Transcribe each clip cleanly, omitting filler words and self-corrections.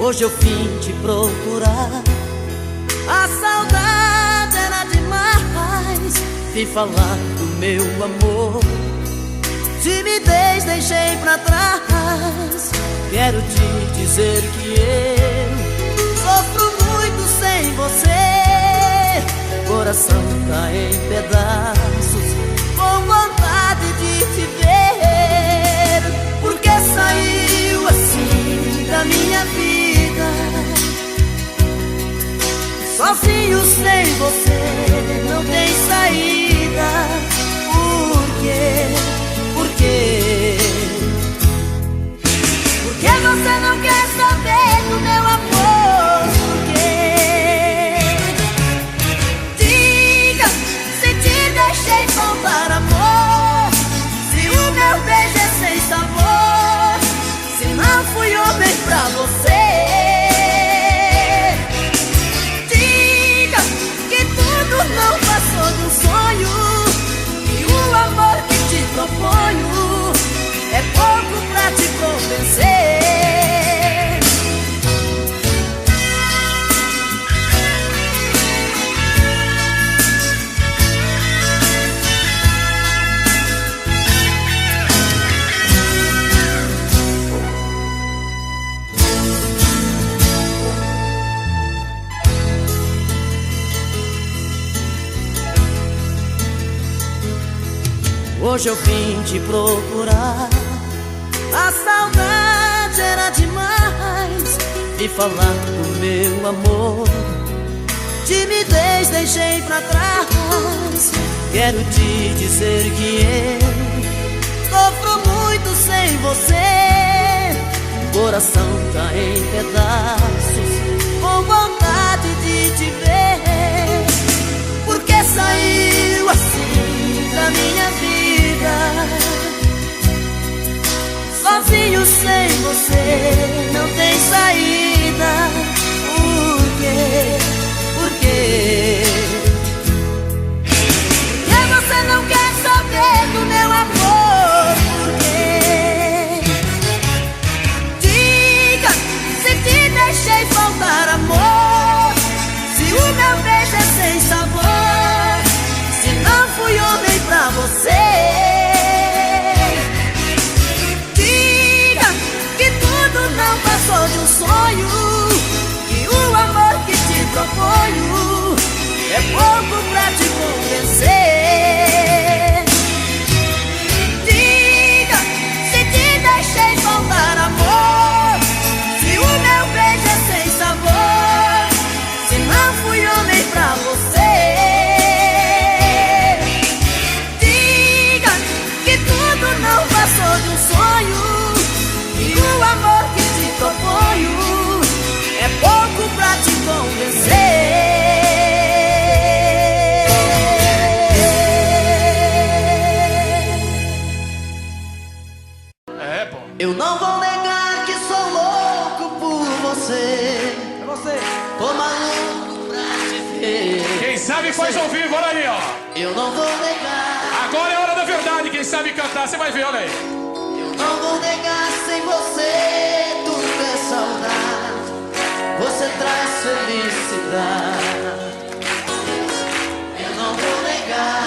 Hoje eu vim te procurar, a saudade era demais. Vim falar do meu amor, timidez deixei pra trás. Quero te dizer que eu sofro muito sem você. Coração tá em pedaços, com vontade de te ver. Porque saiu assim da minha vida, sozinho sem você, não tem saída. Por quê? Por quê? Por que você não quer saber do meu amor? Por quê? Diga se te deixei faltar amor, se o meu beijo é sem sabor, se não fui homem pra você. Diga que tudo não passou de um sonho, e o amor que te proponho é pouco pra te convencer. Hoje eu vim te procurar, a saudade era demais. Vim falar do meu amor, timidez deixei pra trás. Quero te dizer que eu sofro muito sem você. Coração tá em pedaços, com vontade de te ver. Porque saiu assim da minha vida, sozinho sem você, não tem saída. Por quê? Por quê? Porque você não quer saber do meu amor? Por quê? Diga se te deixei faltar amor, se o meu beijo é sem sabor, se não fui homem pra você. Não passou de um sonho, e o amor que te proponho é pouco pra te convencer. Diga se te deixei faltar amor, se o meu beijo é sem sabor, se não fui homem pra você. Diga que tudo não passou de um sonho, e o amor que te proponho é pouco pra te convencer. É, pô. Eu não vou negar que sou louco por você. É você. Tô maluco pra te ver. Quem sabe faz ao vivo, olha aí, ó. Eu não vou negar. Agora é a hora da verdade, quem sabe cantar, você vai ver, olha aí. Não vou negar, sem você tudo é saudade. Você traz felicidade. Eu não vou negar.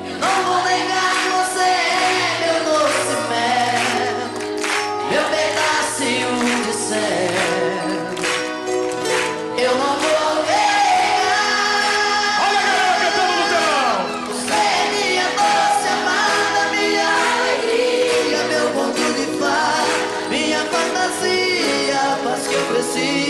Eu não vou negar, você é meu doce mel, meu pedacinho de céu. Eu não vou negar. Olha a galera cantando no telão. Você é minha doce amada, minha alegria, meu conto de paz, minha fantasia, a paz que eu preciso.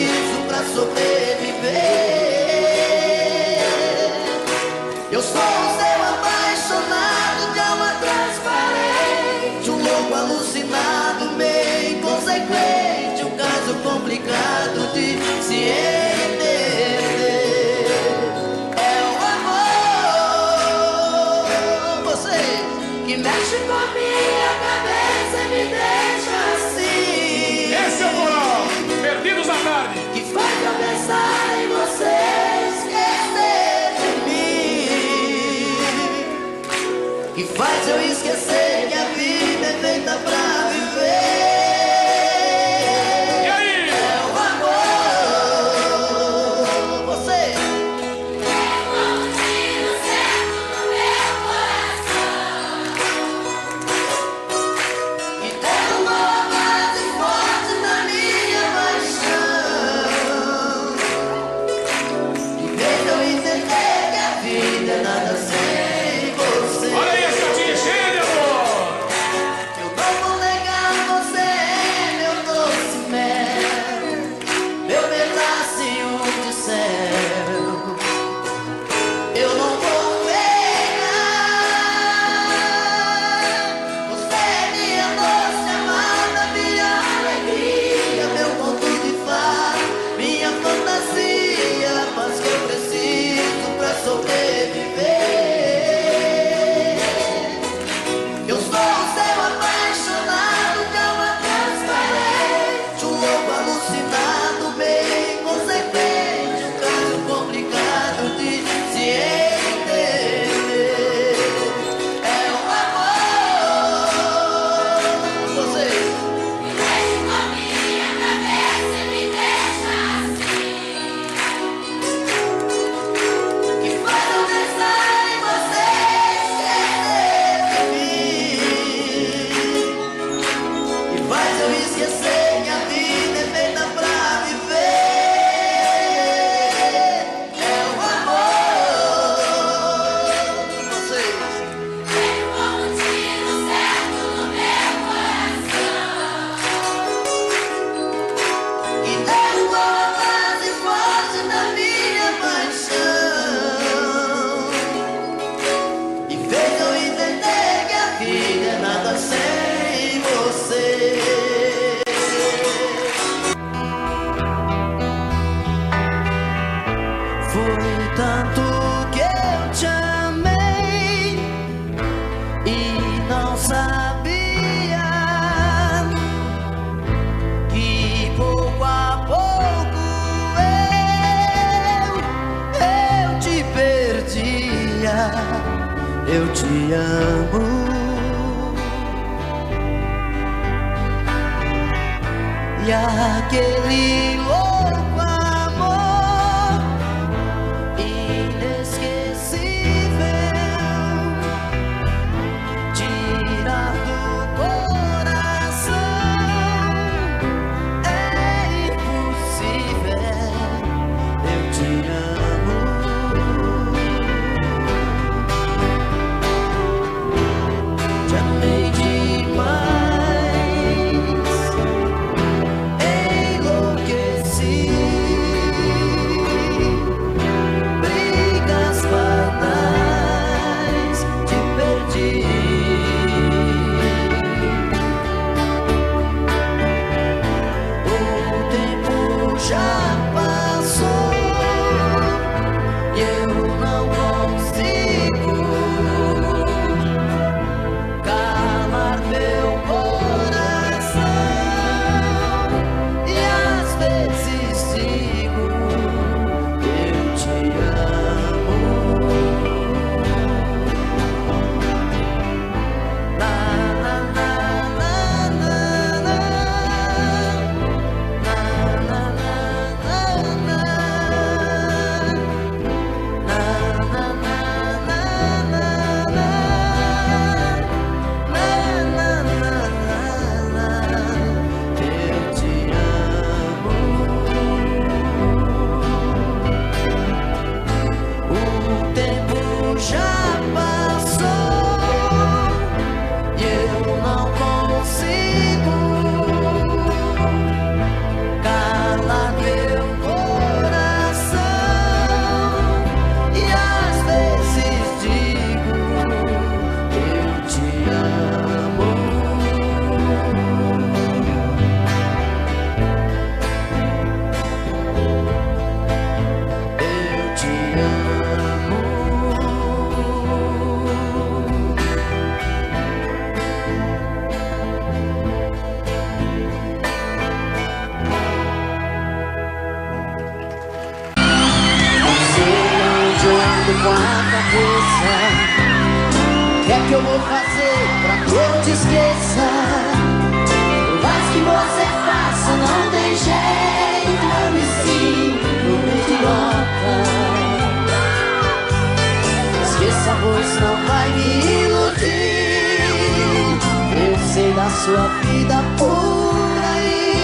Foi tanto que eu te amei e não sabia que pouco a pouco eu te perdia. Eu te amo e aquele louco amor inesquecível tirar do coração é impossível. Eu te amo, te amei demais, enlouqueci. Brigas banais, te perdi. O tempo já passou e eu não consigo calar meu coração. E às vezes digo, eu te amo. Na na na na na na, na na na na na, na na na na na, eu te amo. O tempo já passou e eu não consigo calar meu coração. E às vezes digo, eu te amo. Eu te amo. Não sei onde eu ando com a cabeça. O que é que eu vou fazer pra que eu te esqueça? Por mais que você faça, não tem jeito. Eu me sinto idiota. Esqueça, pois não vai me iludir. Eu sei da sua vida por aí.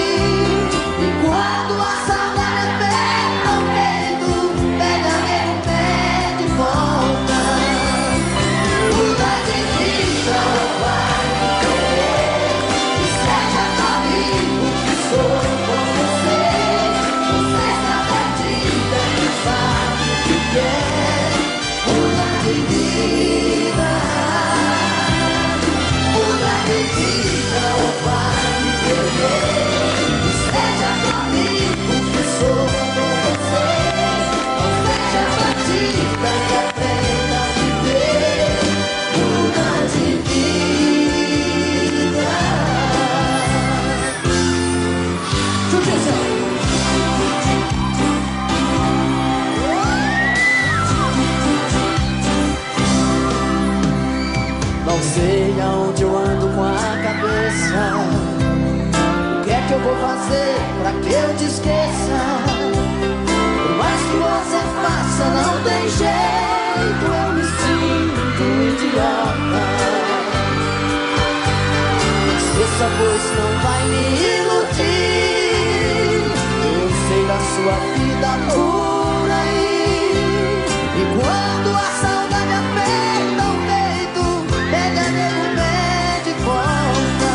E quando a saudade aperta o peito, pega meu pé de volta. Muda de vida, vai me querer. E seja amigo que sou com você. Você está perdida e não sabe o que quer. Muda de vida, muda de vida, ou vai me querer. E seja amigo que sou com você. Ou seja perdida e aprenda a viver. Muda de vida. Judiação. Não sei aonde eu ando com a cabeça. O que é que eu vou fazer pra que eu te esqueça? Por mais que você faça, não tem jeito. Eu me sinto idiota. Esqueça, pois não vai me iludir. Eu sei da sua vida por aí. E quando a saudade aperta o peito, pega meu pé de volta.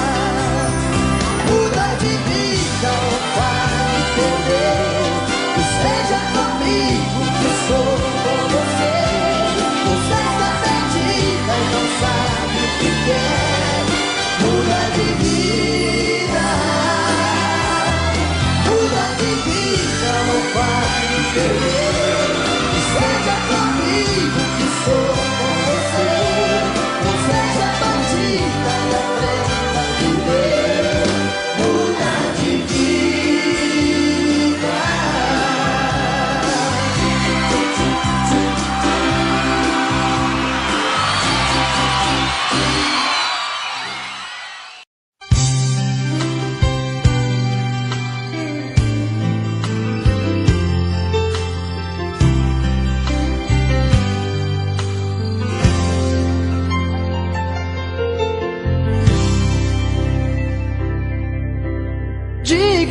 Muda de vida, ou vai me perder. E seja comigo que eu sou com você. Você está perdida e não sabe o que quer. Muda de vida, muda de vida, ou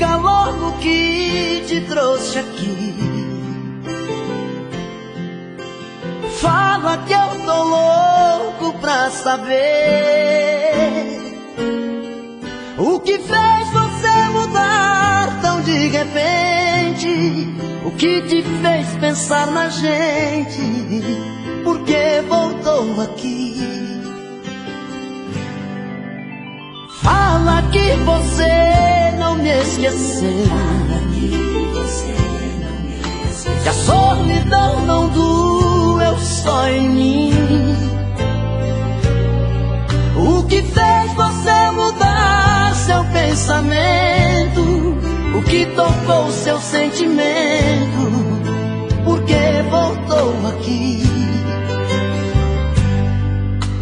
diga logo o que te trouxe aqui. Fala que eu tô louco pra saber o que fez você mudar tão de repente. O que te fez pensar na gente? Por que voltou aqui? Fala que você não me esqueceu, que a solidão não doeu só em mim. O que fez você mudar seu pensamento? O que tocou seu sentimento? Por que voltou aqui?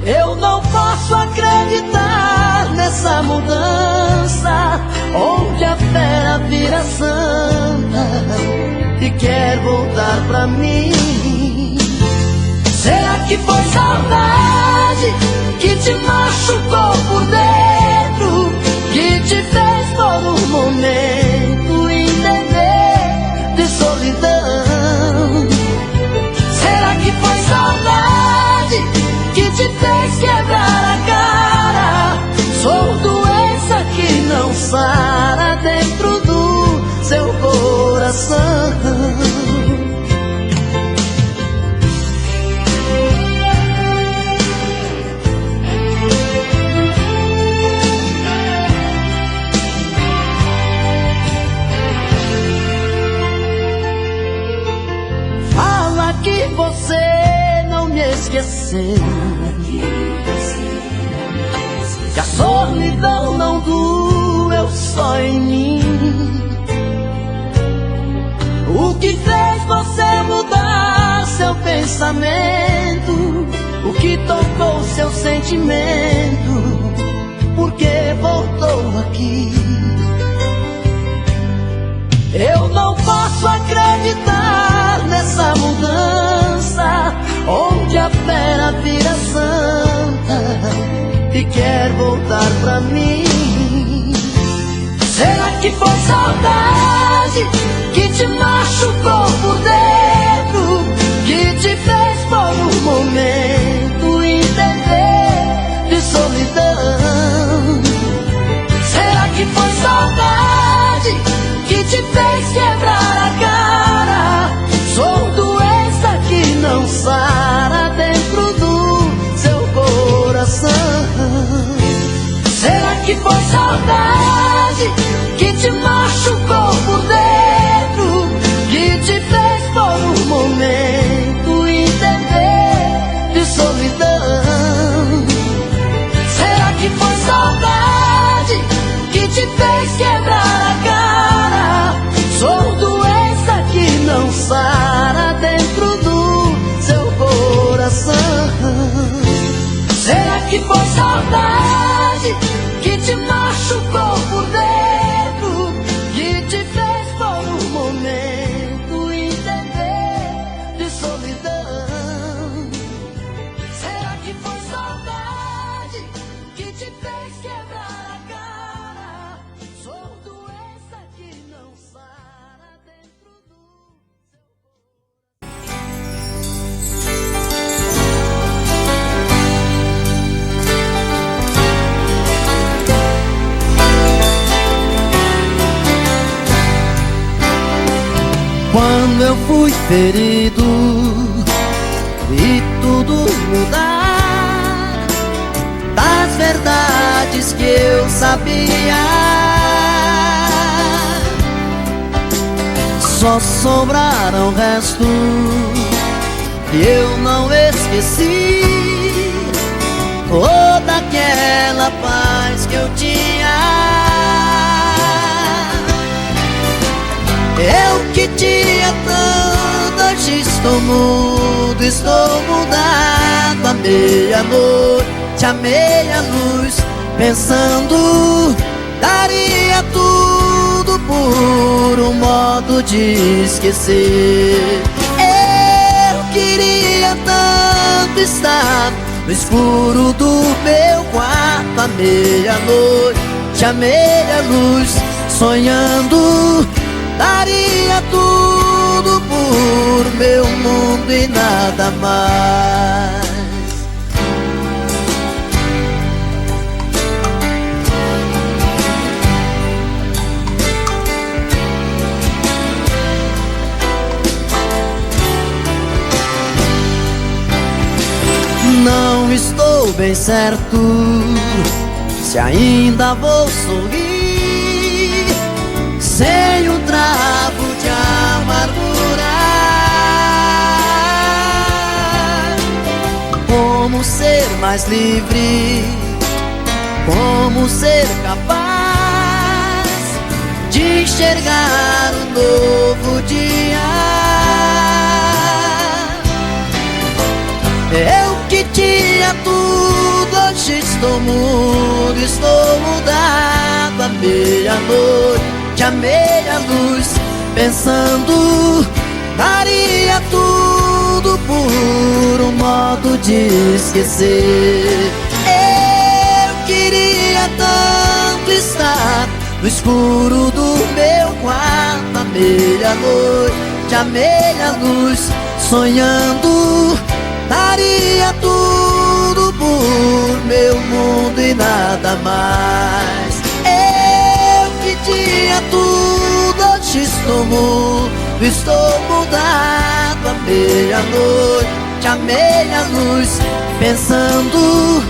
Eu não posso acreditar nessa mudança, onde a fera vira santa e quer voltar pra mim. Será que foi saudade que te machucou por dentro, que te fez por um momento entender de solidão? Será que foi saudade que te fez quebrar a cara? Sou doença que não sara dentro do seu coração. Fala que você não me esqueceu, que a solidão não doeu só em mim. O que fez você mudar seu pensamento? O que tocou seu sentimento? Por que voltou aqui? Eu não posso acreditar nessa mudança, onde a fera vira santa e quer voltar pra mim. Será que foi saudade que te machucou por dentro, que te fez por um momento entender de solidão? Será que foi saudade que te fez quebrar a cara? Sou doença que não sara dentro do seu coração. Será que foi saudade que te machucou por dentro, que te fez por um momento entender de solidão? Será que foi saudade que te fez quebrar a cara? Sou doença que não sara dentro do seu coração. Será que foi saudade que te machucou por dentro, que te fez por um momento entender de solidão? Será que foi saudade que te fez quebrar a cara? Sou doença que não sara dentro do seu Quando eu fui ferido e tudo mudar, das verdades que eu sabia, só sobraram restos que eu não esqueci. Toda aquela paz que eu tinha, eu que tinha tanto, hoje estou mudo, estou mudado. À meia-noite, à meia-luz, pensando, daria tudo por um modo de esquecer. Eu queria tanto estar no escuro do meu quarto. À meia-noite, à meia-luz, sonhando, daria tudo por meu mundo e nada mais. Não estou bem certo se ainda vou sorrir sem um trago de amargura. Como ser mais livre, como ser capaz de enxergar um novo dia. Eu que tinha tudo, hoje estou mudo, estou mudado. À meia-noite, à meia-luz, pensando, daria tudo por um modo de esquecer. Eu queria tanto estar no escuro do meu quarto. À meia-noite, à meia-luz, sonhando, daria tudo por meu mundo e nada mais. Eu que tinha tudo, hoje estou mudo, estou mudado. À meia-noite, à meia-luz, pensando,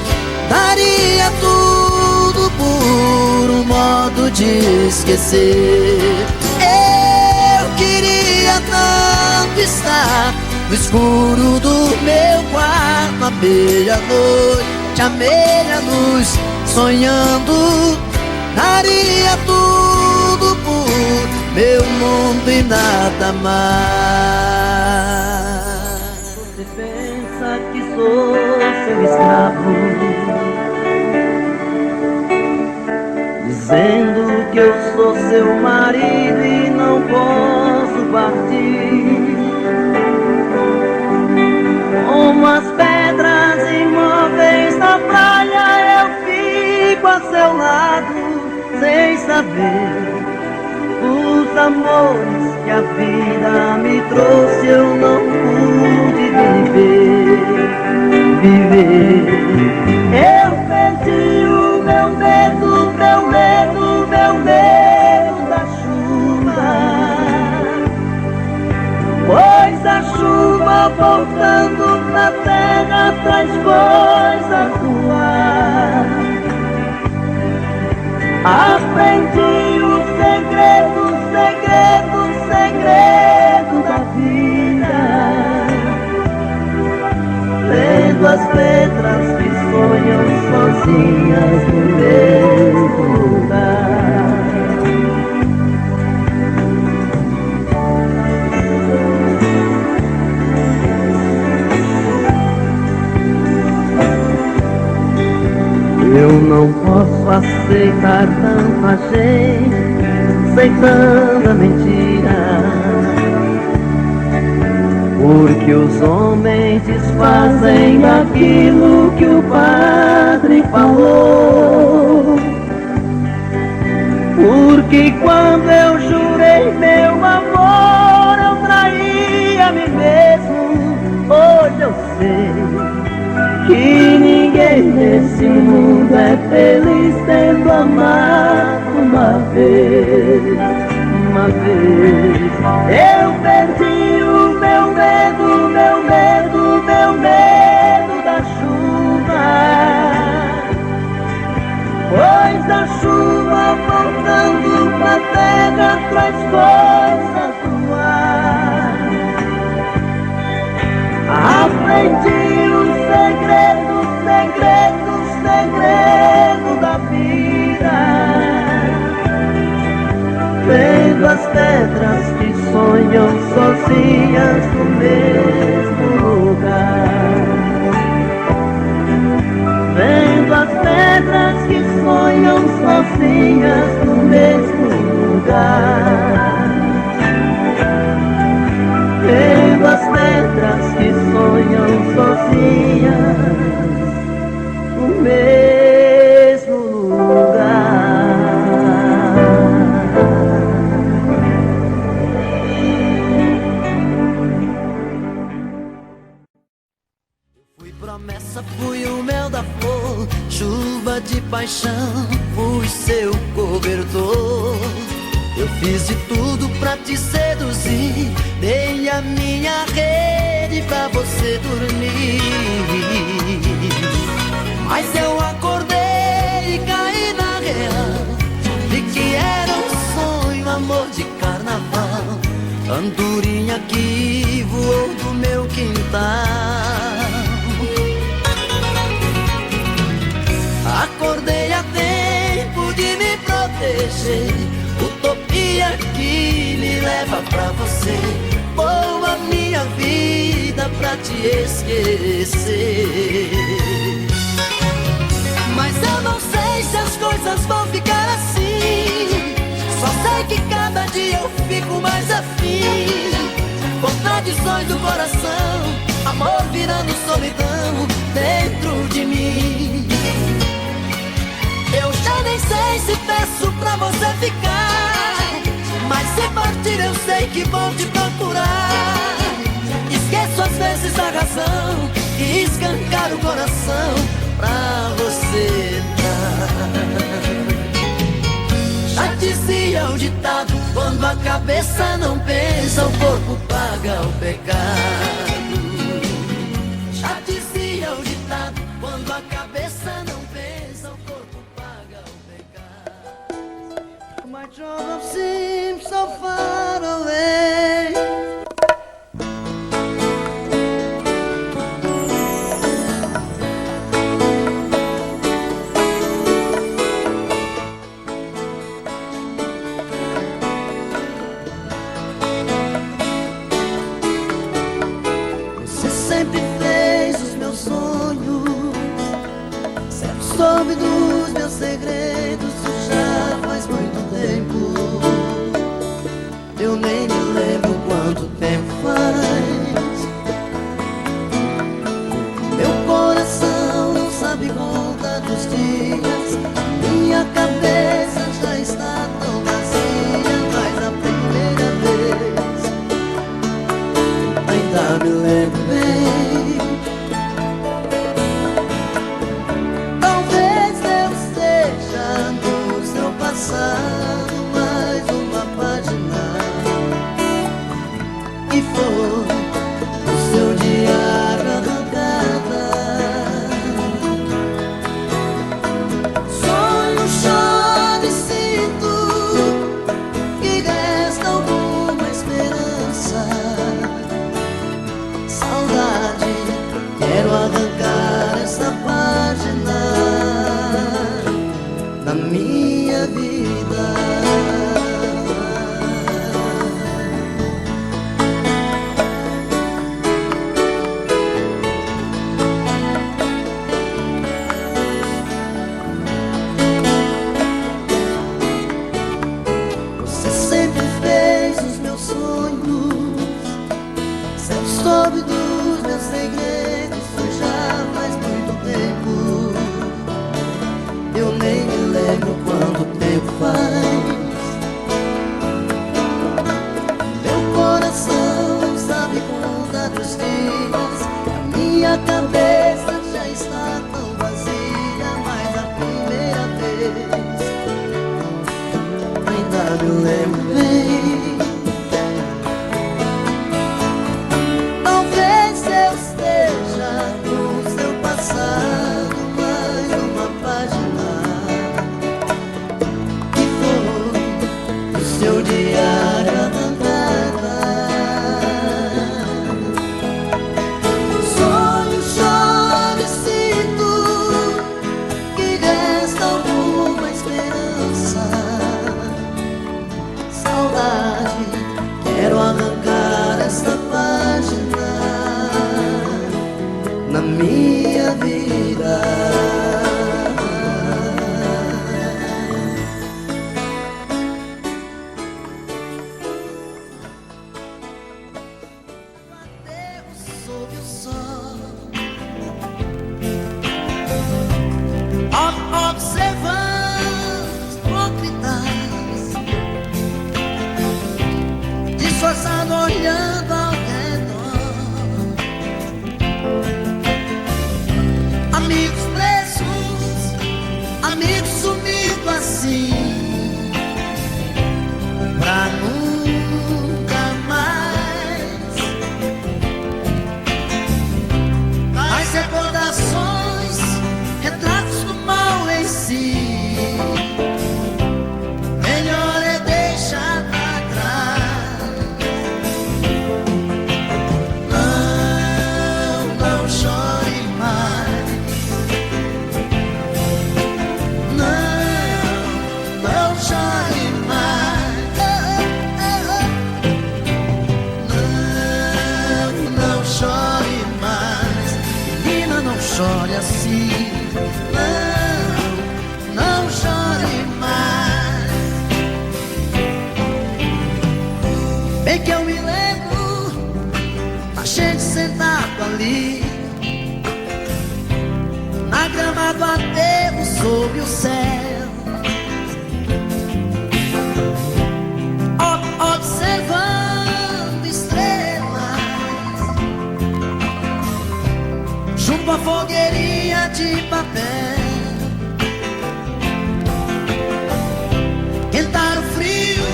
daria tudo por um modo de esquecer. Eu queria tanto estar no escuro do meu quarto. À meia-noite, à meia-luz, sonhando, daria tudo por meu mundo e nada mais. Você pensa que sou seu escravo, dizendo que eu sou seu marido e não posso partir. Como as pedras imóveis na praia, eu fico a seu lado, sem saber os amores que a vida me trouxe. Eu não pude viver. Eu perdi o meu medo, meu medo, meu medo da chuva, pois a chuva voltando na terra traz coisas do ar. Aprendi o segredo, segredo, segredo da vida, lendo as letras que sonham sozinhas no mesmo lugar. Eu não posso aceitar tanta gente, sem tanta mentira, porque os homens desfazem aquilo que o padre falou. Porque quando eu jurei meu amor, eu traí a mim mesmo. Hoje eu sei que ninguém nesse mundo é feliz tendo amado uma vez, uma vez. Eu perdi o meu medo, meu medo, meu medo da chuva, pois a chuva voltando pra terra traz coisas do ar. Aprendi o segredo, segredo, segredo da vida, vendo as pedras que sonham sozinhas no mesmo lugar. Vendo as pedras que sonham sozinhas no mesmo lugar. Vendo as pedras que sonham sozinhas no mesmo lugar. Promessa fui o mel da flor, chuva de paixão, fui seu cobertor. Eu fiz de tudo pra te seduzir, dei a minha rede pra você dormir. Mas eu acordei e caí na real, vi que era um sonho, amor de carnaval. Andorinha que voou do meu quintal. Acordei a tempo de me proteger, utopia que me leva pra você. Vou a minha vida pra te esquecer. Mas eu não sei se as coisas vão ficar assim. Só sei que cada dia eu fico mais afim. Contradições do coração, amor virando solidão dentro de mim. Eu já nem sei se peço pra você ficar, mas se partir eu sei que vou te procurar. Esqueço às vezes a razão e escancar o coração pra você dar. Já dizia o ditado, quando a cabeça não pensa, o corpo paga o pecado. Já dizia o ditado, quando a cabeça não pensa, o corpo paga o pecado. My trouble seems so far away. Soube dos meus segredos, isso já faz muito tempo. Eu nem me lembro quanto tempo faz. Meu coração não sabe contar dos dias, minha cabeça já está tão vazia. Mas a primeira vez ainda me lembro bem. Mais uma página e foi o seu diário arrancada. Sonho, choro e sinto que resta alguma esperança. Saudade, quero arrancar essa página da minha vida. Você sempre fez os meus sonhos, sempre soube dos meus segredos. Isso já faz muito tempo, eu nem me lembro quanto tempo faz. Meu coração não sabe contar os dias, a minha cabeça já está tão vazia. Mas a primeira vez ainda me lembro bem. Talvez eu esteja no seu passado, mais uma página seu diário arrancada. Sonho, choro e sinto que resta alguma esperança. Saudade, quero arrancar essa página na minha vida. Observando hipócritas, disfarçado olhando ao redor. chore assim. Não chore mais. Bem que eu me lembro a gente sentado ali na grama do aterro sob o céu, observando estrelas junto à fogueirinha de papel. Quentar o frio,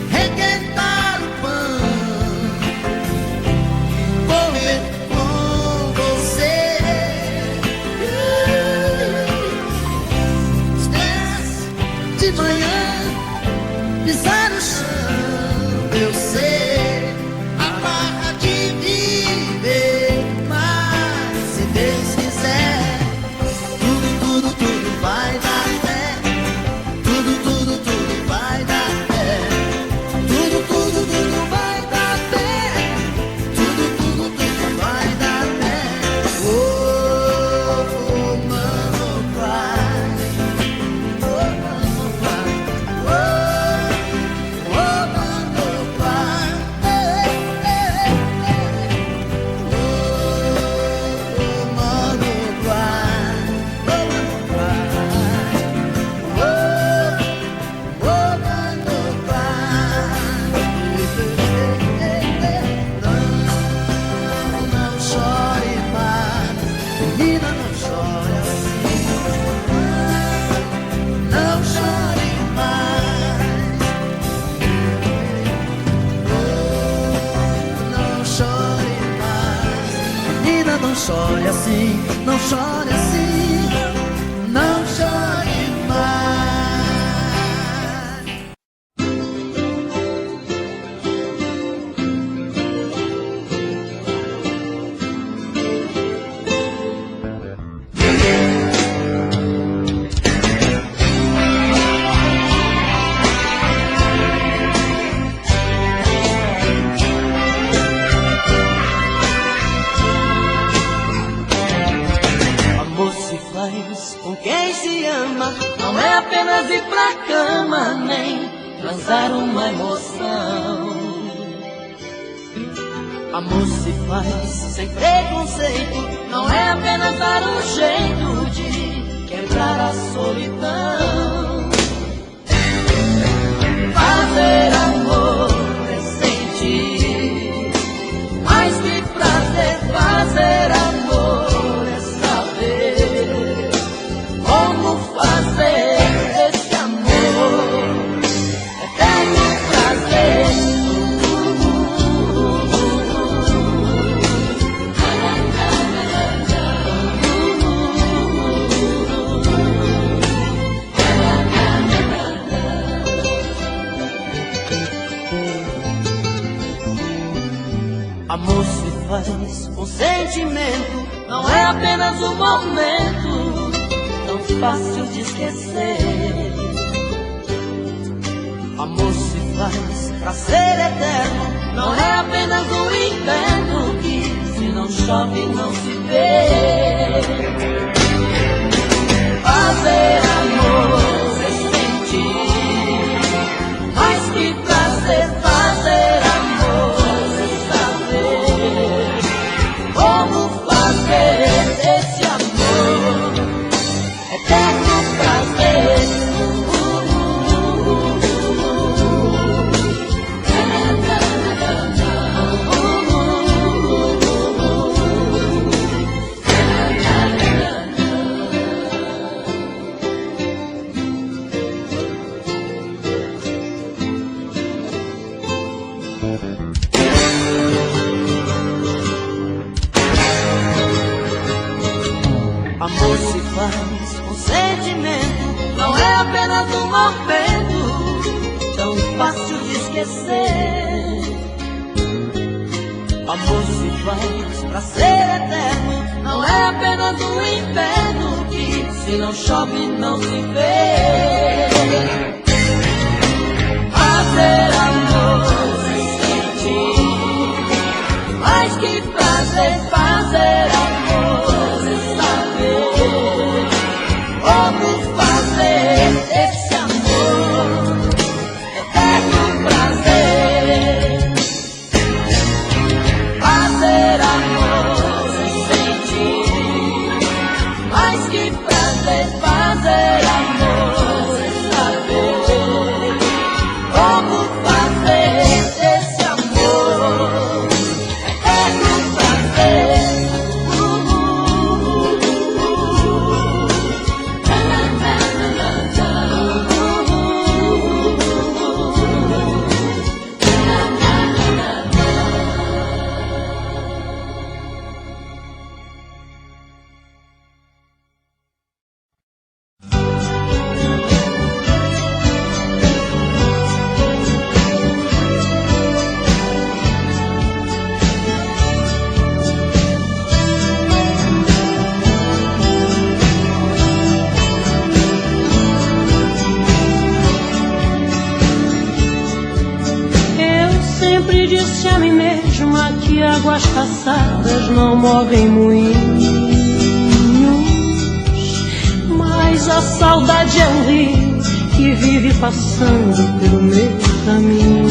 requentar o pão, correr com você. Estrelas de manhã, pisar no chão, eu sei a barra de viver. Mas se Deus quiser, tudo vai dar certo. Tudo vai dar certo. Tudo vai dar certo. Tudo vai dar certo. Oh, mano, cry. Oh, mano, cry. Oh, mano, cry. Oh, mano, cry. Não chore mais, menina, não chore assim. Não chore mais. Não chore mais, menina, não chore assim. Não chore assim. Não chore mais. Amor se faz com quem se ama, não é apenas ir pra cama, nem transar uma emoção. Amor se faz sem preconceito, não é apenas dar um jeito de quebrar a solidão. Fazer amor é sentir mais que prazer. Fazer amor é saber como fazer esse amor eterno prazer. Amor se faz com sentimento, não é apenas um momento tão fácil de esquecer. Amor se faz pra ser eterno, não é apenas um inverno que se não chove não se vê. Fazer amor é sentir mais que prazer. Fazer amor é saber como fazer esse amor eterno prazer. Amor se faz com sentimento, não é apenas um momento tão fácil de esquecer. Amor se faz pra ser eterno, não é apenas um inverno que se não chove não se vê. Fazer amor é sentir mais que prazer. Fazer amor que águas passadas não movem moinhos, mas a saudade é um rio que vive passando pelo meu caminho.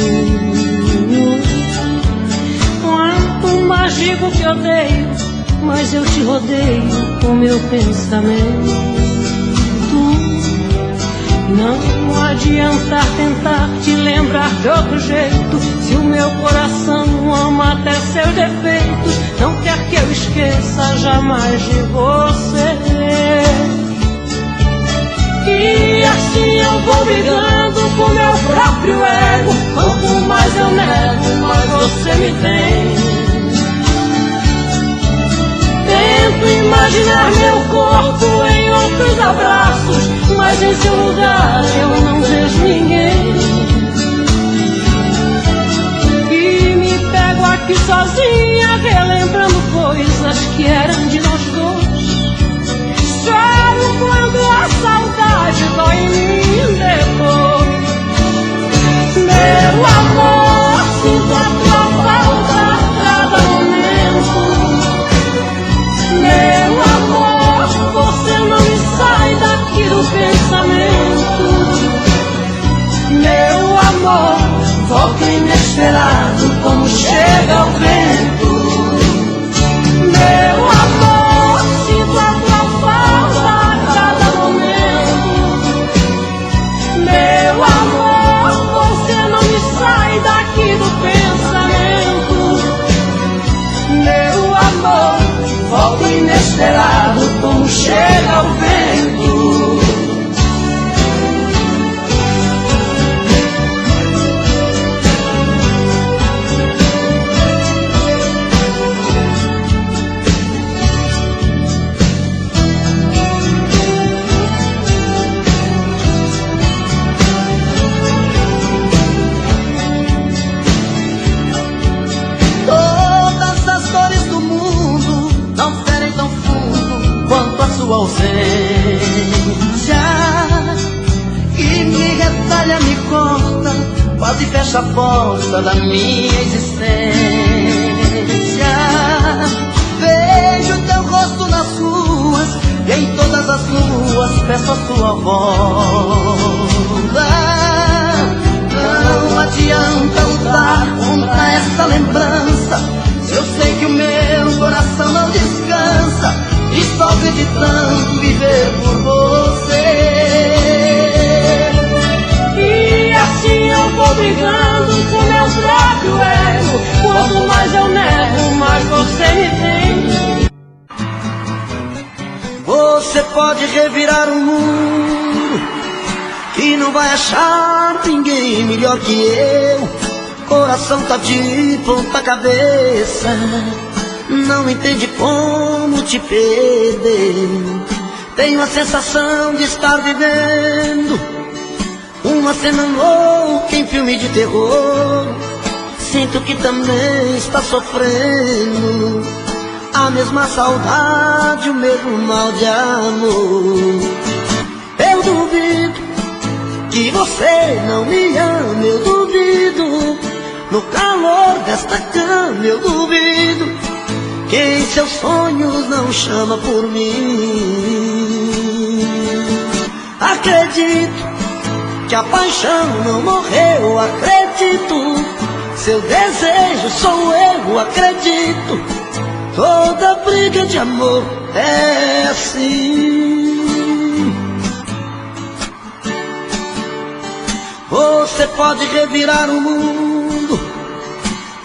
Quanto mais digo que odeio, mas eu te rodeio com meu pensamento. Não adianta tentar te lembrar de outro jeito, se o meu coração ama até seus defeitos. Não quer que eu esqueça jamais de você. E assim eu vou brigando com meu próprio ego. Quanto mais eu nego, mais você me tem. Tento imaginar meu corpo em outros abraços, mas em seu lugar eu não vejo ninguém. E me pego aqui sozinha, relembrando coisas que eram de nós dois. Choro quando a saudade dói em mim depois. Meu amor, sinto a tua falta a cada momento. Meu amor, você não me sai daqui do pensamento. Meu amor, volta inesperado como chega o vento. Meu amor, sinto a tua falta a cada momento. Meu amor, você não me sai daqui do pensamento. Meu amor, volta inesperado como chega o vento. Todas as dores do mundo não ferem tão fundo quanto a sua ausência, que me retalha, me corta, quase fecha a porta da minha existência. Vejo teu rosto nas ruas e em todas as luas peço a sua volta. Não adianta lutar contra essa lembrança, se eu sei que o meu coração não descansa e só acreditando viver por você. E assim eu vou brigando com meu próprio ego. Quanto mais eu nego, mais você me tem. Você pode revirar o mundo e não vai achar ninguém melhor que eu. Coração tá de ponta cabeça, não entende como te perder. Tenho a sensação de estar vivendo uma cena louca em filme de terror. Sinto que também está sofrendo a mesma saudade, o mesmo mal de amor. Eu duvido que você não me ama, eu duvido. No calor desta cama eu duvido que em seus sonhos não chama por mim. Acredito que a paixão não morreu, acredito. Seu desejo sou eu, acredito. Toda briga de amor é assim. Você pode revirar o mundo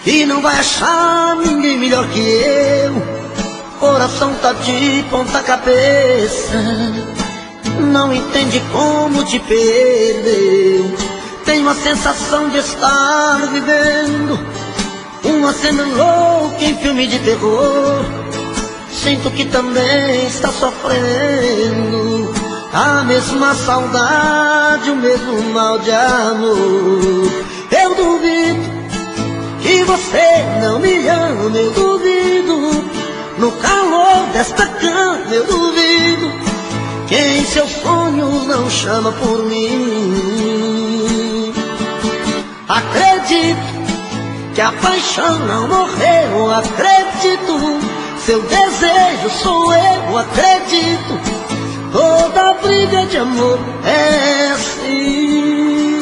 e não vai achar ninguém melhor que eu. Coração tá de ponta cabeça, não entende como te perdeu. Tenho a sensação de estar vivendo uma cena louca em filme de terror. Sinto que também está sofrendo a mesma saudade, o mesmo mal de amor. Eu duvido que você não me ama, eu duvido. No calor desta cama eu duvido que em seus sonhos não chama por mim. Acredito que a paixão não morreu, acredito. Seu desejo sou eu, acredito. Toda briga de amor é assim.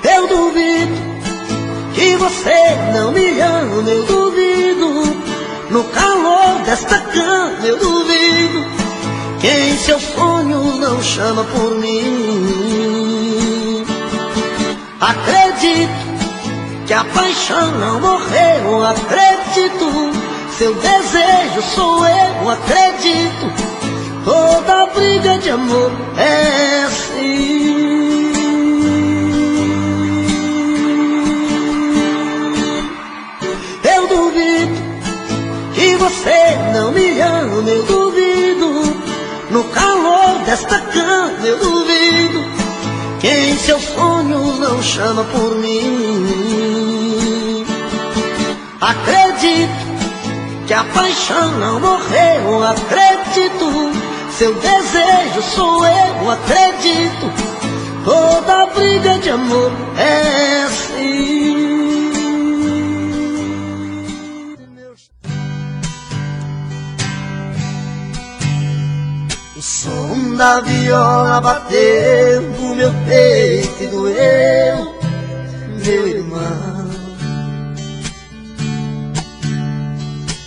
Eu duvido que você não me ama, eu duvido. No calor desta cama eu duvido que em seus sonhos não chama por mim. Acredito que a paixão não morreu, acredito. Seu desejo sou eu, acredito. Toda briga de amor é assim. Eu duvido que você não me ama, eu duvido. No calor desta cama eu duvido que em seus sonhos não chama por mim. Acredito que a paixão não morreu, acredito. Seu desejo sou eu, acredito. Toda briga de amor é assim. O som da viola bateu no meu peito e doeu, meu irmão.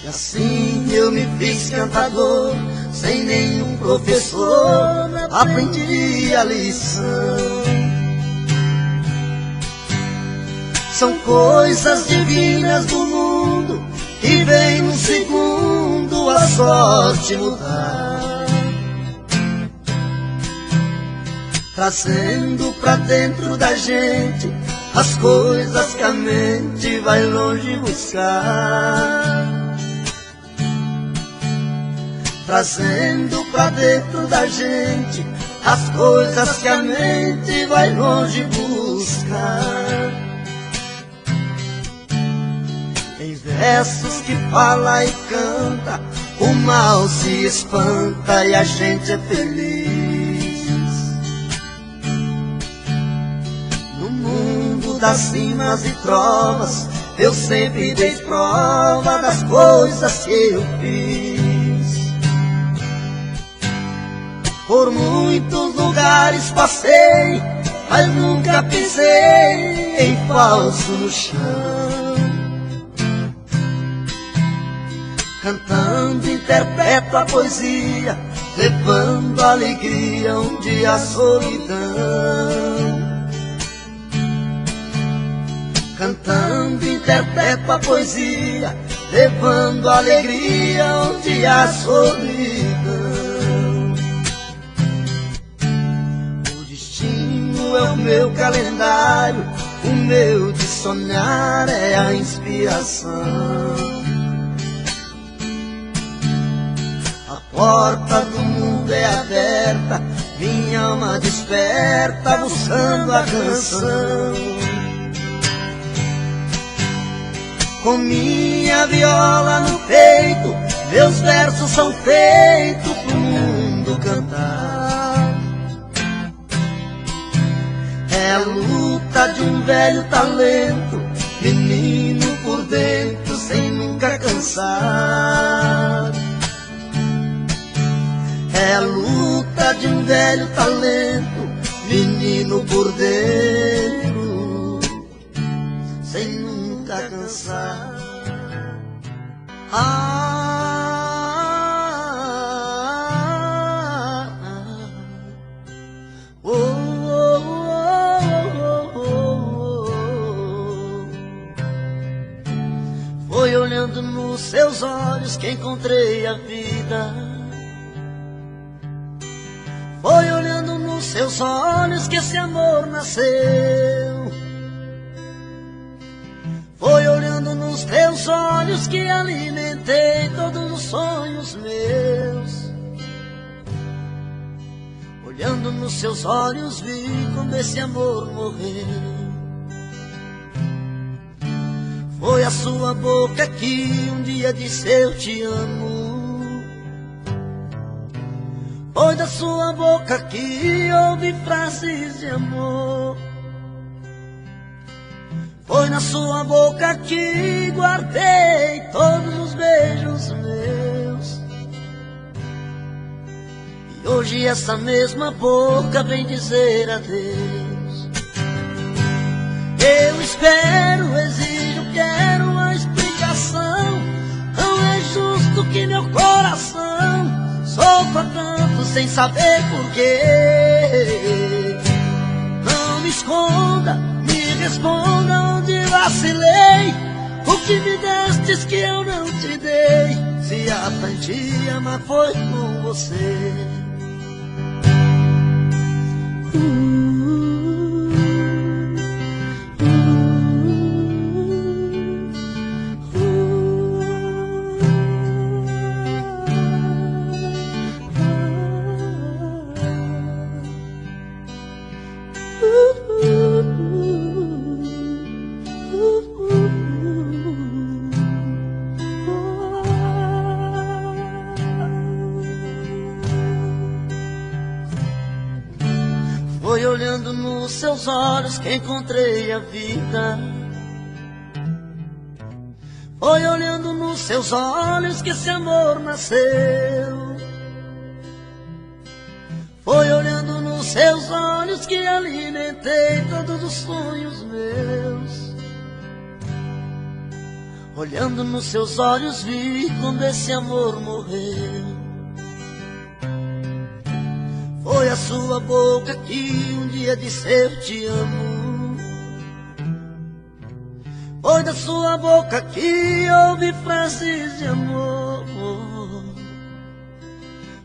E assim eu me fiz cantador, sem nenhum professor, aprendi a lição. São coisas divinas do mundo que vem num segundo a sorte mudar, trazendo pra dentro da gente as coisas que a mente vai longe buscar. Trazendo pra dentro da gente as coisas que a mente vai longe buscar. Em versos que fala e canta, o mal se espanta e a gente é feliz. No mundo das cimas e trovas, eu sempre dei prova das coisas que eu fiz. Por muitos lugares passei, mas nunca pisei em falso no chão. Cantando interpreto a poesia, levando alegria onde há solidão. Cantando interpreto a poesia, levando alegria onde há solidão. É o meu calendário, o meu de sonhar é a inspiração. A porta do mundo é aberta, minha alma desperta buscando a canção. Com minha viola no peito, meus versos são feitos pro mundo cantar. É a luta de um velho talento, menino por dentro sem nunca cansar. É a luta de um velho talento, menino por dentro sem nunca cansar. Foi olhando nos seus olhos que encontrei a vida. Foi olhando nos seus olhos que esse amor nasceu. Foi olhando nos teus olhos que alimentei todos os sonhos meus. Olhando nos seus olhos vi como esse amor morreu. Foi a sua boca que um dia disse eu te amo. Foi Foi da sua boca que ouvi frases de amor. Foi na sua boca que guardei todos os beijos meus. E hoje essa mesma boca vem dizer adeus. Eu espero, exijo, quero uma explicação. Não é justo que meu coração sofra tanto sem saber porquê. Não me esconda, me responda onde vacilei. O que me destes que eu não te dei? Se aprendi a amar foi com você. Foi olhando nos seus olhos que encontrei a vida. Foi olhando nos seus olhos que esse amor nasceu. Foi olhando nos seus olhos que alimentei todos os sonhos meus. Olhando nos seus olhos vi quando esse amor morreu. Foi a sua boca que um dia disse eu te amo. Foi da sua boca que ouvi frases de amor.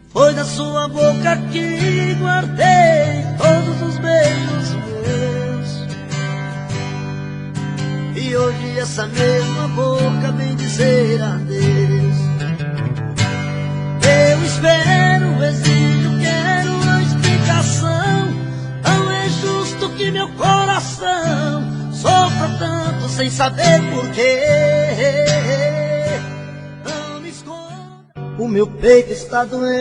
Foi da sua boca que guardei todos os beijos meus. E hoje essa mesma boca vem dizer adeus. Eu espero, exijo, quero uma explicação. Não é justo que meu coração sofra tanto sem saber porquê. Não me esconda. O meu peito está doendo,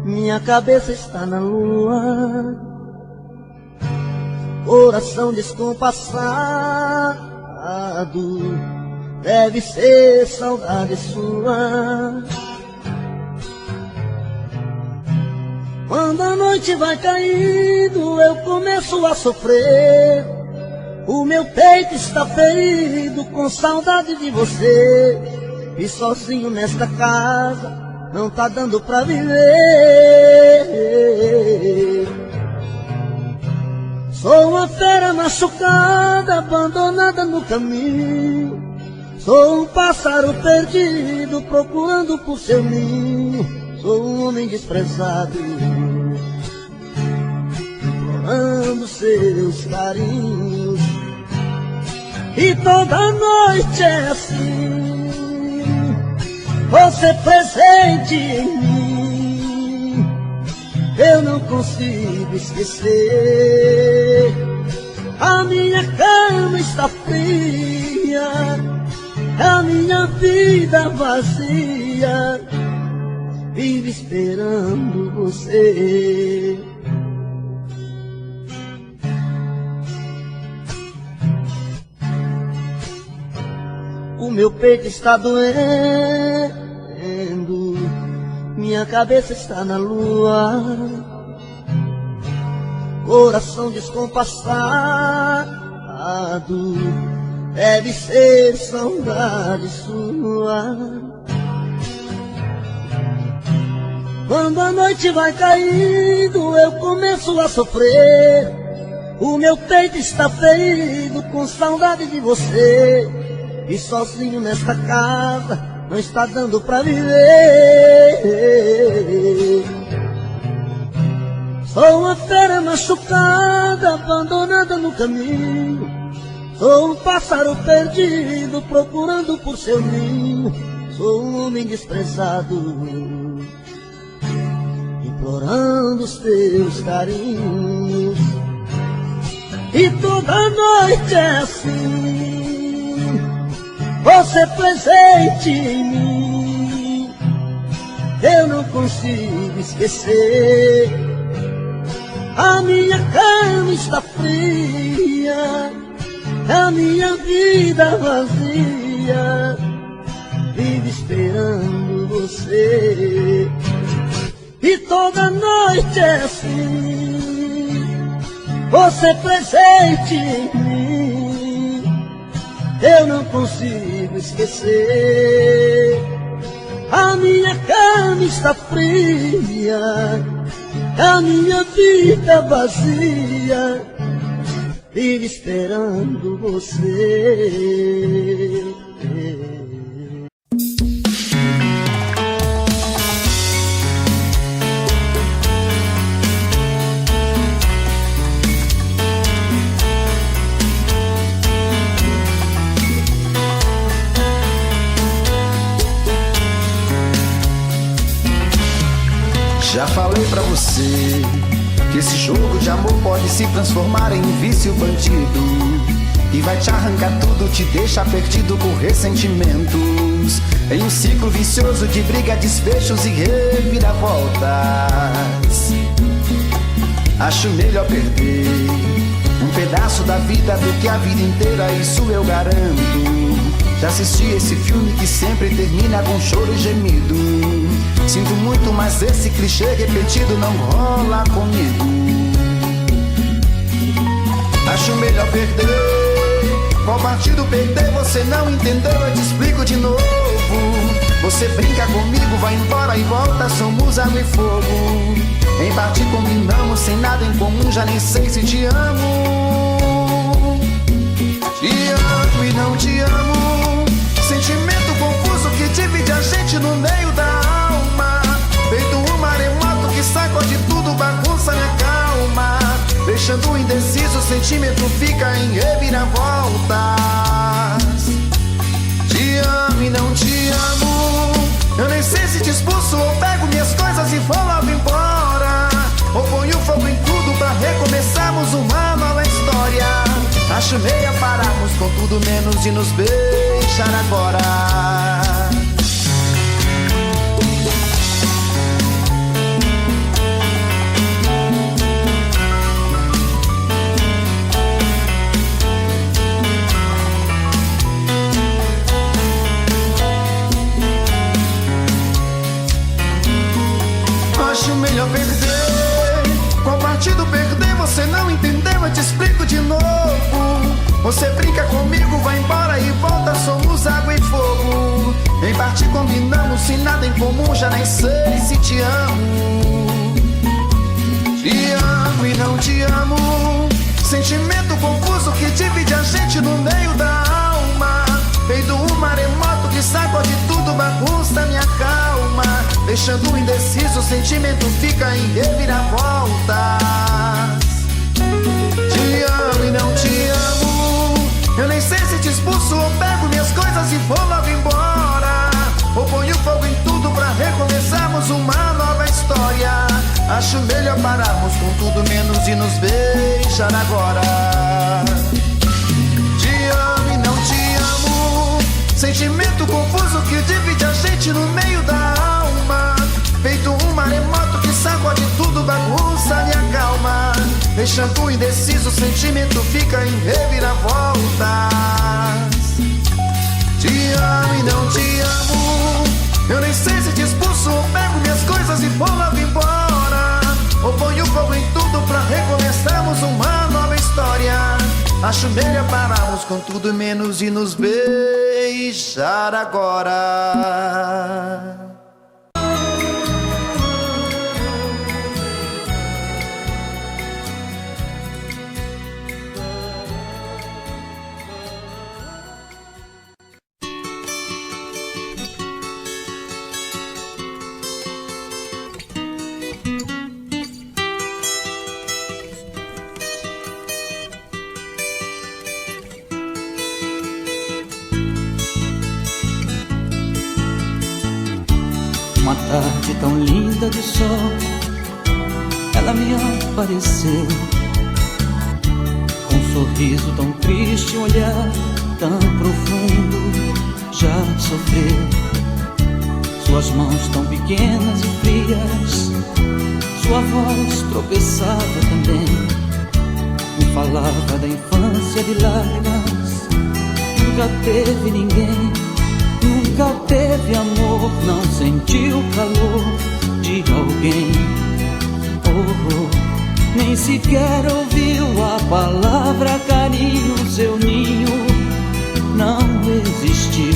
minha cabeça está na lua. Coração descompassado, deve ser saudade sua. Quando a noite vai caindo, eu começo a sofrer. O meu peito está ferido com saudade de você. E sozinho nesta casa não tá dando pra viver. Sou uma fera machucada, abandonada no caminho. Sou um pássaro perdido, procurando por seu ninho. Sou um homem desprezado, implorando seus carinhos. E toda noite é assim, você presente em mim. Eu não consigo esquecer. A minha cama está fria, a minha vida vazia, vive esperando você. O meu peito está doendo, minha cabeça está na lua. Coração descompassado, deve ser saudade sua. Quando a noite vai caindo, eu começo a sofrer. O meu peito está ferido com saudade de você. E sozinho nesta casa não está dando pra viver. Sou uma fera machucada, abandonada no caminho. Sou um pássaro perdido, procurando por seu ninho. Sou um homem desprezado, implorando os teus carinhos. E toda noite é assim, você presente em mim. eu não consigo esquecer. A minha cama está fria, a minha vida vazia, vive esperando você. E toda noite é assim, você presente em mim, eu não consigo esquecer. A minha cama está fria, a minha vida vazia, vive esperando você. Já falei pra você que esse jogo de amor pode se transformar em vício bandido, e vai te arrancar tudo, te deixar perdido com ressentimentos, em um ciclo vicioso de briga, desfechos e reviravoltas. Acho melhor perder um pedaço da vida do que a vida inteira, isso eu garanto. Já assisti esse filme que sempre termina com choro e gemido. Sinto muito, mas esse clichê repetido não rola comigo. Acho melhor perder. Qual partido perder? Você não entendeu, eu te explico de novo. Você brinca comigo, vai embora e volta, somos água e fogo. Em parte combinamos, sem nada em comum, já nem sei se te amo. Te amo e não te amo, sentimento confuso que divide a gente no meio da alma. Feito um maremoto que sacode tudo, bagunça minha calma, deixando indeciso, o sentimento fica em reviravoltas. Te amo e não te amo, eu nem sei se te expulso ou pego minhas coisas e vou logo embora, ou ponho fogo em tudo pra recomeçarmos uma nova história. Acho meia pararmos com tudo menos de nos beijar agora. Acho melhor perder. Qual partido perder? Você não entendeu, eu te explico de novo. Você brinca comigo, vai embora e volta, somos água e fogo. Em parte combinamos, sem nada em comum, já nem sei se te amo. Te amo e não te amo, sentimento confuso que divide a gente no meio da alma. Feito um maremoto que sacode tudo, bagunça minha calma, deixando indeciso, o sentimento fica em reviravoltas. Te amo e não te amo, eu nem sei se te expulso ou pego minhas coisas e vou logo embora, ou ponho fogo em tudo pra recomeçarmos uma nova história. Acho melhor pararmos com tudo menos de nos beijar agora. Te amo e não te amo, sentimento confuso que divide a gente no meio da alma. Feito um maremoto que sacode tudo, bagunça minha calma, deixando indeciso, o sentimento fica em reviravoltas. Te amo e não te amo, eu nem sei se te expulso ou pego minhas coisas e vou logo embora, ou ponho fogo em tudo pra recomeçarmos uma nova história. Acho melhor pararmos com tudo menos de nos beijar agora. Uma tarde tão linda de sol, ela me apareceu, com um sorriso tão triste, um olhar tão profundo. Já sofreu, suas mãos tão pequenas e frias, sua voz tropeçava também, me falava da infância de lágrimas. Nunca teve ninguém, nunca teve amor, não sentiu o calor de alguém. Nem sequer ouviu a palavra carinho, seu ninho não existiu.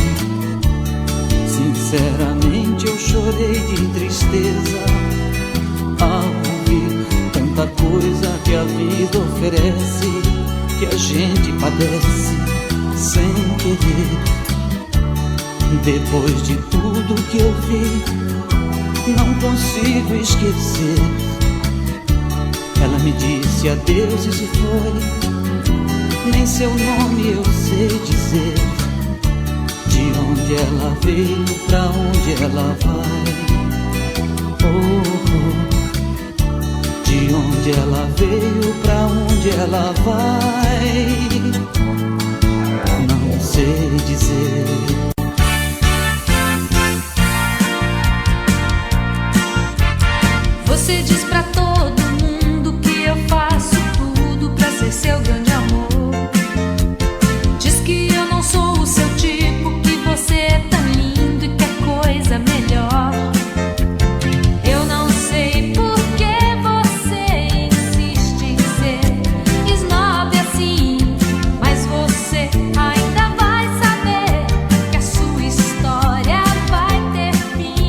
Sinceramente eu chorei de tristeza ao ouvir tanta coisa que a vida oferece, que a gente padece sem querer. Depois de tudo que eu vi, não consigo esquecer. Ela me disse adeus e se foi, nem seu nome eu sei dizer. De onde ela veio, pra onde ela vai. De onde ela veio, pra onde ela vai, não sei dizer. Você diz pra todo mundo que eu faço tudo pra ser seu grande amor. Diz que eu não sou o seu tipo, que você é tão lindo e quer coisa melhor. Eu não sei por que você insiste em ser snob assim, mas você ainda vai saber que a sua história vai ter fim.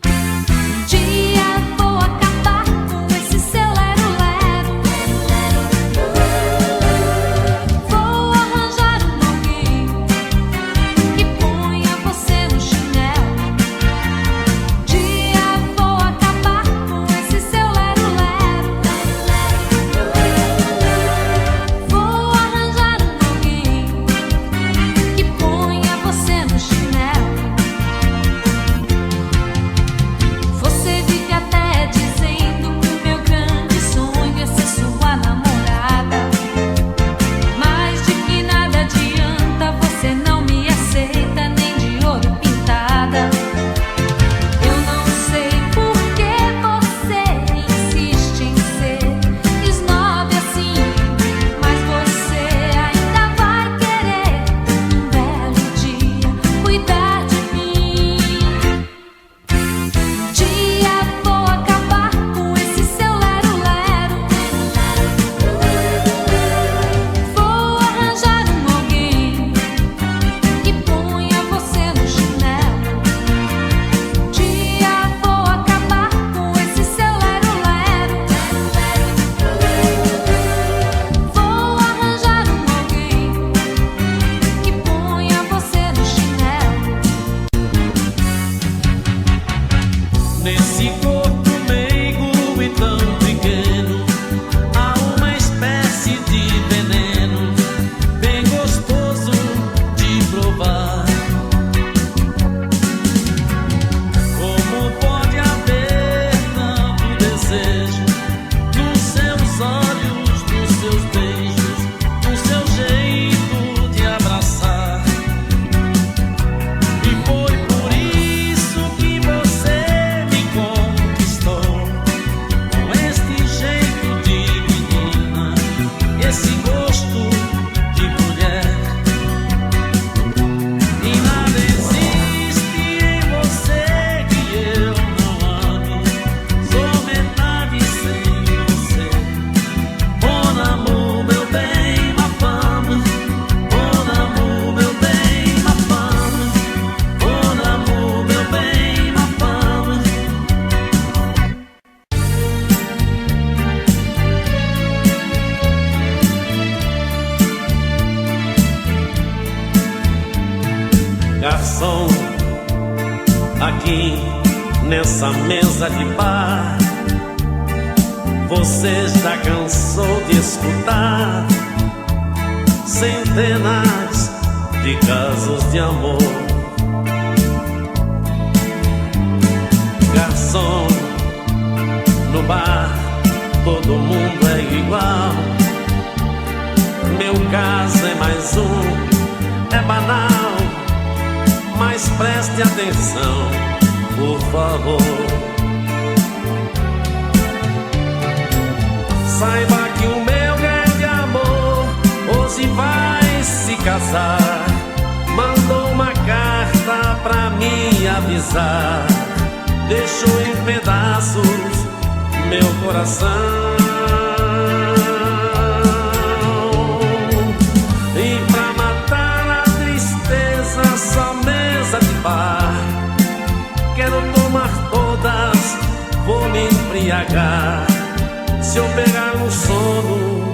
Um dia vou acabar com esse seu lero-lero. Vou arranjar um alguém que ponha você no chinelo. Um dia vou acabar com esse seu lero-lero. Vou arranjar um alguém que ponha você no chinelo. Você vive até dizendo que o meu grande sonho é ser sua namorada, mas de que nada adianta, você não me aceita nem de ouro pintada. Eu não sei por que você insiste em ser snob assim, mas você ainda vai querer um belo dia cuidar de mim. Um dia vou acabar com esse seu lero-lero. Vou arranjar um alguém que ponha você no chinelo. Um dia vou acabar com esse seu lero-lero. Vou arranjar um alguém que ponha você no chinelo. Nesse corpo meigo e tão pequeno, há uma espécie de veneno bem gostoso de provar. Como pode haver tanto desejo nos seus olhos, nos seus beijos, no seu jeito de abraçar? E foi por isso que você me conquistou, com este jeito de menina, esse gosto de mulher. E nada existe em você que eu não ame, sou metade sem você. Mon amour, meu bem, ma femme. Mon amour, meu bem, ma femme. Mon amour, meu bem, ma femme. Garçom, aqui nessa mesa de bar, você já cansou de escutar centenas de casos de amor. Garçom, no bar todo mundo é igual. Meu caso é mais um, é banal. mas preste atenção, por favor. Saiba que o meu grande amor hoje vai se casar. Mandou uma carta pra me avisar. Deixou em pedaços meu coração. E pra matar a tristeza, só mesa de bar. Quero tomar todas, vou me embriagar. Se eu pegar no sono,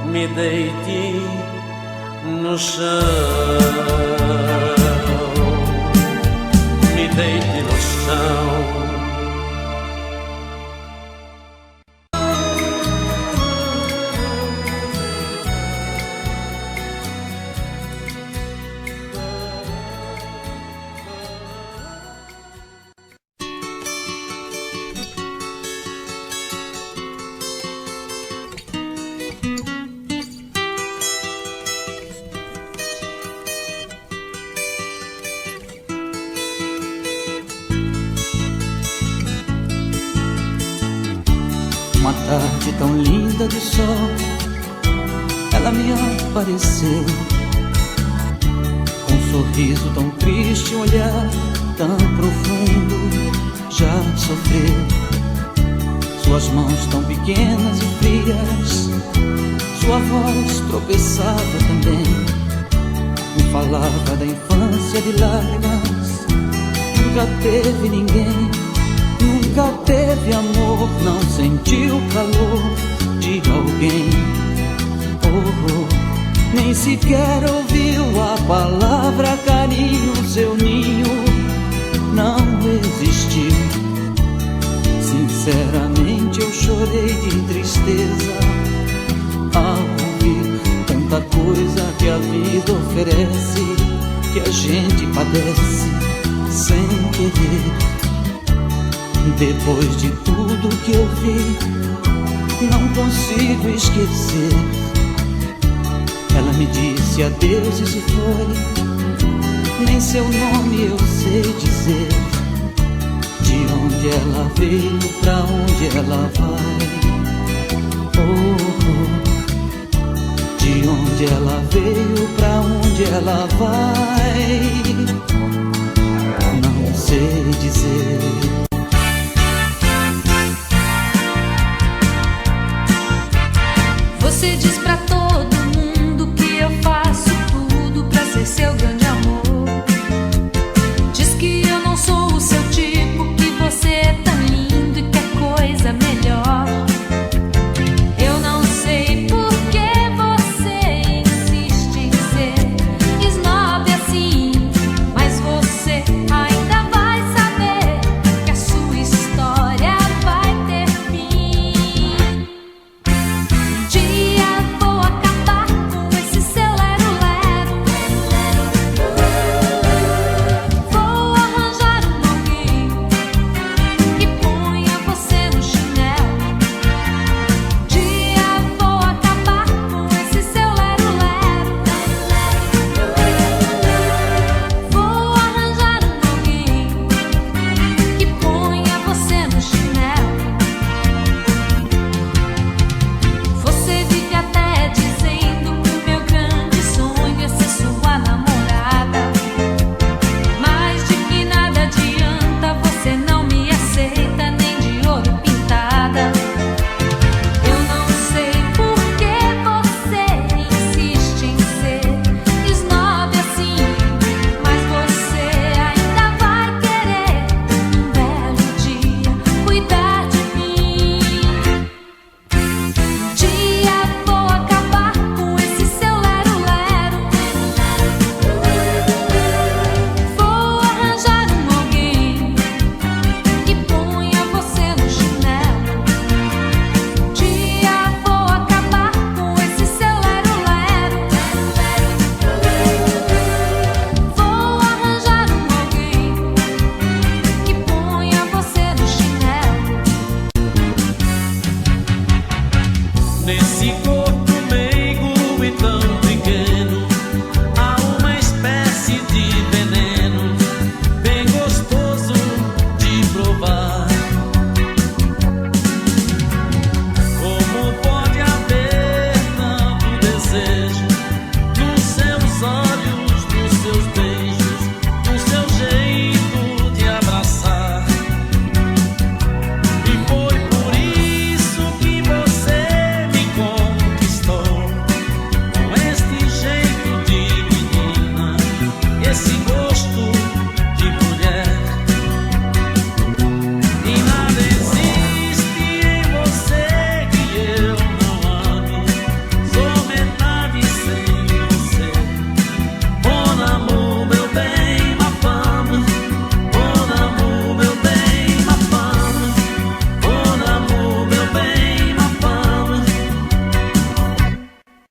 me deite no chão. Me deite no chão. Uma tarde tão linda de sol, ela me apareceu, com um sorriso tão triste, um olhar tão profundo. Já sofreu, suas mãos tão pequenas e frias, sua voz tropeçava também, me falava da infância de lágrimas. Nunca teve ninguém, nunca teve amor, não sentiu o calor de alguém. Nem sequer ouviu a palavra carinho, seu ninho não existiu. Sinceramente eu chorei de tristeza ao ouvir tanta coisa que a vida oferece, que a gente padece sem querer. Depois de tudo que eu vi, não consigo esquecer. Ela me disse adeus e se foi, nem seu nome eu sei dizer. De onde ela veio, pra onde ela vai. De onde ela veio, pra onde ela vai, não sei dizer. Você diz pra todos